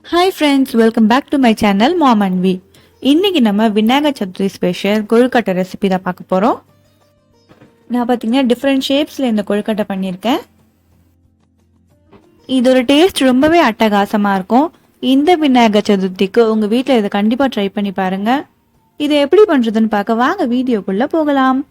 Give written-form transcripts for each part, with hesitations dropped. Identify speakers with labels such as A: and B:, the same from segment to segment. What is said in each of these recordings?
A: Hi friends, welcome back to my channel Mom and V. இன்னைக்கு நம்ம Vinayagar Chaturthi special கொழுக்கட்டை recipe தான் பார்க்க போறோம். நான் பாத்தீங்கன்னா டிஃபரண்ட் ஷேப்ஸ்ல இந்த கொழுக்கட்டை பண்ணியிருக்கேன். இதோட டேஸ்ட் ரொம்பவே அட்டகாசமா இருக்கும். இந்த விநாயகர் சதுர்த்திக்கு உங்க வீட்ல இதை கண்டிப்பா ட்ரை பண்ணி பாருங்க. இதை எப்படி பண்றதுன்னு பார்க்க வாங்க வீடியோக்குள்ள போகலாம்.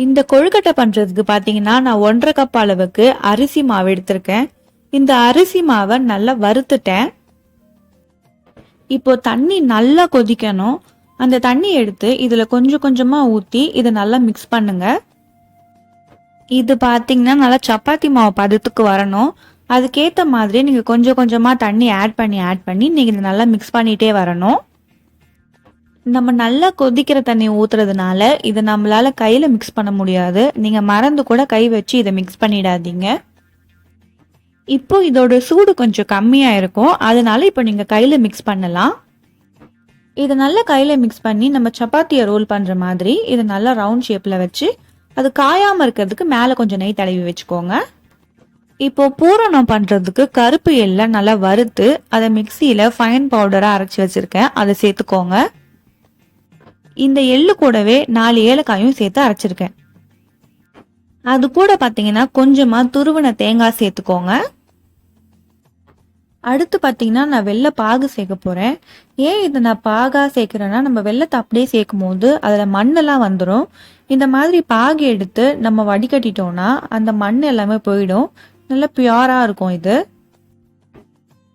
A: இந்த கொழுக்கட்டை பண்றதுக்கு பாத்தீங்கன்னா நான் 1.5 கப் அளவுக்கு அரிசி மாவு எடுத்திருக்கேன். இந்த அரிசி மாவை நல்லா வறுத்துட்டேன். இப்போ தண்ணி நல்லா கொதிக்கணும். அந்த தண்ணி எடுத்து இதுல கொஞ்சம் கொஞ்சமா ஊத்தி இதை நல்லா மிக்ஸ் பண்ணுங்க. இது பாத்தீங்கன்னா நல்லா சப்பாத்தி மாவு பதத்துக்கு வரணும். அதுக்கேத்த மாதிரி நீங்க கொஞ்சம் கொஞ்சமா தண்ணி ஆட் பண்ணி நீங்க இதை நல்லா மிக்ஸ் பண்ணிட்டே வரணும். நம்ம நல்லா கொதிக்கிற தண்ணி ஊத்துறதுனால இதை நம்மளால கையில மிக்ஸ் பண்ண முடியாது. நீங்க மறந்து கூட கை வச்சு இதை மிக்ஸ் பண்ணிடாதீங்க. இப்போ இதோட சூடு கொஞ்சம் கம்மியா இருக்கும், அதனால இப்போ நீங்க கையில மிக்ஸ் பண்ணலாம். இதை நல்லா கையில மிக்ஸ் பண்ணி நம்ம சப்பாத்தியை ரோல் பண்ற மாதிரி இதை நல்லா ரவுண்ட் ஷேப்ல வச்சு அது காயாம இருக்கிறதுக்கு மேல கொஞ்சம் நெய் தடவி வச்சுக்கோங்க. இப்போ பூரணம் பண்றதுக்கு கருப்பு எள்ளை நல்லா வறுத்து அதை மிக்சியில ஃபைன் பவுடரா அரைச்சி வச்சிருக்கேன், அதை சேர்த்துக்கோங்க. இந்த எள்ளு கூடவே 4 ஏலக்காயும் சேர்த்து அரைச்சிருக்கேன். அது கூட பாத்தீங்கன்னா கொஞ்சமா துருவன தேங்காய் சேர்த்துக்கோங்க. அடுத்து பாத்தீங்கன்னா நான் வெள்ளை பாகு சேர்க்க போறேன். ஏன் இதை நான் பாகா சேர்க்கிறேன்னா நம்ம வெள்ளத்தை அப்படியே சேர்க்கும் போது அதுல மண்ணெல்லாம் வந்துடும். இந்த மாதிரி பாகு எடுத்து நம்ம வடிகட்டிட்டோம்னா அந்த மண் எல்லாமே போயிடும். நல்லா பியூரா இருக்கும் இது.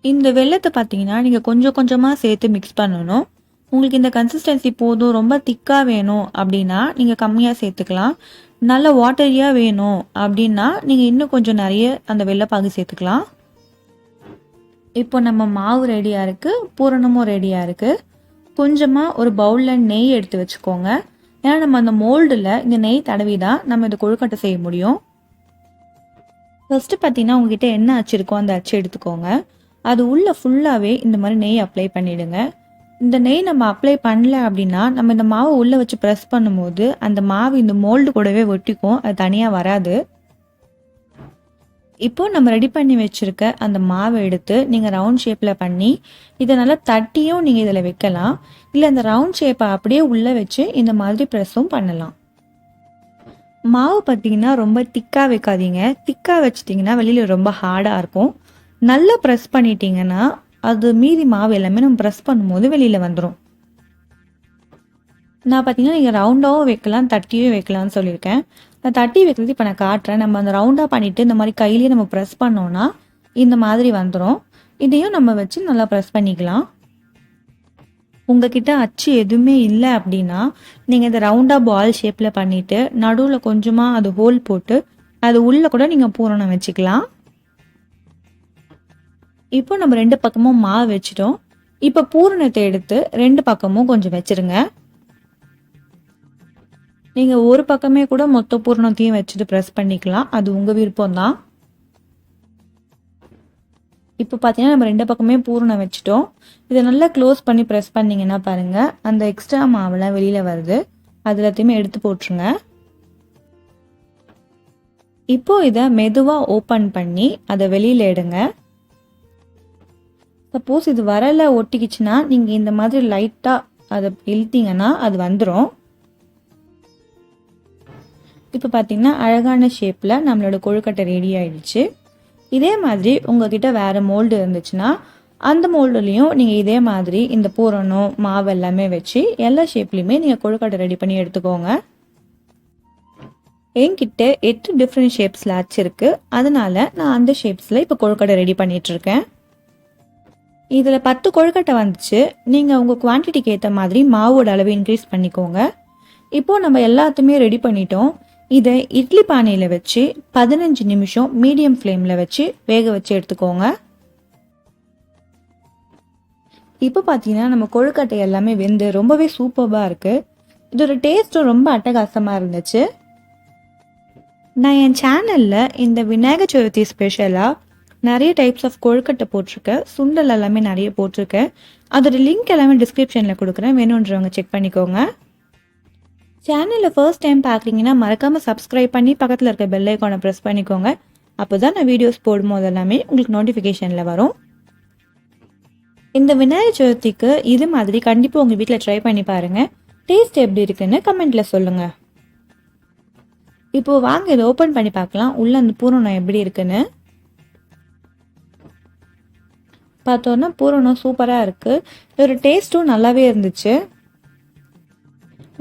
A: இந்த வெள்ளத்தை பாத்தீங்கன்னா நீங்க கொஞ்சம் கொஞ்சமா சேர்த்து மிக்ஸ் பண்ணணும். உங்களுக்கு இந்த கன்சிஸ்டன்சி போதும், ரொம்ப திக்கா வேணும் அப்படின்னா நீங்க கம்மியா சேர்த்துக்கலாம். நல்ல வாட்டரியா வேணும் அப்படின்னா நீங்க இன்னும் கொஞ்சம் நிறைய அந்த வெள்ளைப்பாகு சேர்த்துக்கலாம். இப்போ நம்ம மாவு ரெடியா இருக்கு, பூரணமும் ரெடியா இருக்கு. கொஞ்சமா ஒரு பவுல்ல நெய் எடுத்து வச்சுக்கோங்க. ஏன்னா நம்ம அந்த மோல்டுல இந்த நெய் தடவிதான் நம்ம இந்த கொழுக்கட்டை செய்ய முடியும். ஃபர்ஸ்ட் பார்த்தீங்கன்னா உங்ககிட்ட என்ன அச்சு இருக்கோ அந்த அச்சு எடுத்துக்கோங்க. அது உள்ள ஃபுல்லாவே இந்த மாதிரி நெய் அப்ளை பண்ணிடுங்க. இந்த நெய் நம்ம அப்ளை பண்ணல அப்படின்னா நம்ம இந்த மாவை உள்ள வச்சு ப்ரெஸ் பண்ணும்போது அந்த மாவு இந்த மோல்டு கூடவே ஒட்டிக்கும், அது தனியா வராது. இப்போ நம்ம ரெடி பண்ணி வச்சிருக்க அந்த மாவை எடுத்து நீங்க ரவுண்ட் ஷேப்ல பண்ணி இதை நல்லா தட்டியும் நீங்க இதுல வைக்கலாம். இல்ல இந்த ரவுண்ட் ஷேப்பை அப்படியே உள்ள வச்சு இந்த மாதிரி ப்ரெஸ்ஸும் பண்ணலாம். மாவு பார்த்தீங்கன்னா ரொம்ப திக்கா வைக்காதீங்க. திக்கா வச்சிட்டிங்கன்னா வெளியில ரொம்ப ஹார்டா இருக்கும். நல்லா ப்ரெஸ் பண்ணிட்டீங்கன்னா அது மீதி மாவு எல்லாமே நம்ம ப்ரெஸ் பண்ணும்போது வெளியில வந்துடும். நான் பார்த்தீங்கன்னா நீங்கள் ரவுண்டாகவும் வைக்கலாம், தட்டியும் வைக்கலாம்னு சொல்லியிருக்கேன். நான் தட்டி வைக்கிறது இப்போ நான் காட்டுறேன். நம்ம அந்த ரவுண்டாக பண்ணிட்டு இந்த மாதிரி கையிலேயே நம்ம ப்ரெஸ் பண்ணோம்னா இந்த மாதிரி வந்துடும். இதையும் நம்ம வச்சு நல்லா ப்ரெஸ் பண்ணிக்கலாம். உங்ககிட்ட அச்சு எதுவுமே இல்லை அப்படின்னா நீங்கள் இந்த ரவுண்டாக பால் ஷேப்பில் பண்ணிட்டு நடுவில் கொஞ்சமாக அது ஹோல் போட்டு அது உள்ள கூட நீங்கள் பூரணம் வச்சுக்கலாம். இப்போ நம்ம 2 பக்கமும் மாவு வச்சிட்டோம். இப்போ பூரணத்தை எடுத்து 2 பக்கமும் கொஞ்சம் வச்சிருங்க. நீங்க ஒரு பக்கமே கூட மொத்த பூரணத்தையும் வச்சுட்டு ப்ரெஸ் பண்ணிக்கலாம், அது உங்க விருப்பம் தான். இப்போ பார்த்தீங்கன்னா நம்ம 2 பக்கமே பூரணம் வச்சுட்டோம். இதை நல்லா க்ளோஸ் பண்ணி ப்ரெஸ் பண்ணீங்கன்னா பாருங்க அந்த எக்ஸ்ட்ரா மாவுலாம் வெளியில வருது, அது எல்லாத்தையுமே எடுத்து போட்டுருங்க. இப்போ இதை மெதுவா ஓப்பன் பண்ணி அதை வெளியில எடுங்க. சப்போஸ் இது வரல ஒட்டிக்கிச்சுன்னா நீங்க இந்த மாதிரி லைட்டா அதை இழுத்தீங்கன்னா அது வந்துடும். இப்போ பார்த்தீங்கன்னா அழகான ஷேப்ல நம்மளோட கொழுக்கட்டை ரெடி ஆயிடுச்சு. இதே மாதிரி உங்ககிட்ட வேற மோல்டு இருந்துச்சுன்னா அந்த மோல்டுலையும் நீங்க இதே மாதிரி இந்த பூரணம் மாவு எல்லாமே வச்சு எல்லா ஷேப்லையுமே நீங்க கொழுக்கட்டை ரெடி பண்ணி எடுத்துக்கோங்க. என்கிட்ட 8 டிஃப்ரெண்ட் ஷேப்ஸ்ல அச்சு இருக்கு, அதனால நான் அந்த ஷேப்ஸ்ல இப்போ கொழுக்கட்டை ரெடி பண்ணிட்டு இருக்கேன். இதில் 10 கொழுக்கட்டை வந்துச்சு. நீங்கள் உங்கள் குவான்டிட்டிக்கு ஏற்ற மாதிரி மாவோட அளவு இன்க்ரீஸ் பண்ணிக்கோங்க. இப்போது நம்ம எல்லாத்தையுமே ரெடி பண்ணிட்டோம். இதை இட்லி பானையில் வச்சு 15 நிமிஷம் மீடியம் ஃப்ளேமில் வச்சு வேக வச்சு எடுத்துக்கோங்க. இப்போ பார்த்தீங்கன்னா நம்ம கொழுக்கட்டை எல்லாமே வெந்து ரொம்பவே சூப்பராக இருக்குது. இதோட டேஸ்ட்டும் ரொம்ப அட்டகாசமாக இருந்துச்சு. நான் என் சேனலில் இந்த விநாயகர் சதுர்த்தி ஸ்பெஷலாக நிறைய டைப்ஸ் ஆஃப் கொழுக்கட்டை போட்டிருக்கேன், சுண்டல் எல்லாமே நிறைய போட்டிருக்கேன். அதோட லிங்க் எல்லாமே டிஸ்கிரிப்ஷனில் கொடுக்குறேன், வேணுன்றவங்க செக் பண்ணிக்கோங்க. சேனலில் ஃபர்ஸ்ட் டைம் பார்க்குறீங்கன்னா மறக்காமல் சப்ஸ்கிரைப் பண்ணி பக்கத்தில் இருக்க பெல் ஐக்கானை ப்ரெஸ் பண்ணிக்கோங்க. அப்போ தான் நான் வீடியோஸ் போடும்போது எல்லாமே உங்களுக்கு நோட்டிஃபிகேஷனில் வரும். இந்த விநாயகர் சதுர்த்திக்கு இது மாதிரி கண்டிப்பாக உங்கள் வீட்டில் ட்ரை பண்ணி பாருங்கள். டேஸ்ட் எப்படி இருக்குன்னு கமெண்ட்டில் சொல்லுங்கள். இப்போது வாங்க இதை ஓப்பன் பண்ணி பார்க்கலாம் உள்ளே அந்த பூரணம் எப்படி இருக்குன்னு. பார்த்தோன்னா பூரணம் சூப்பராக இருக்குது. இதோட டேஸ்ட்டும் நல்லாவே இருந்துச்சு.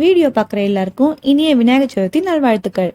A: வீடியோ பார்க்குற எல்லாருக்கும் இனிய விநாயகர் சதுர்த்தி நல்வாழ்த்துக்கள்.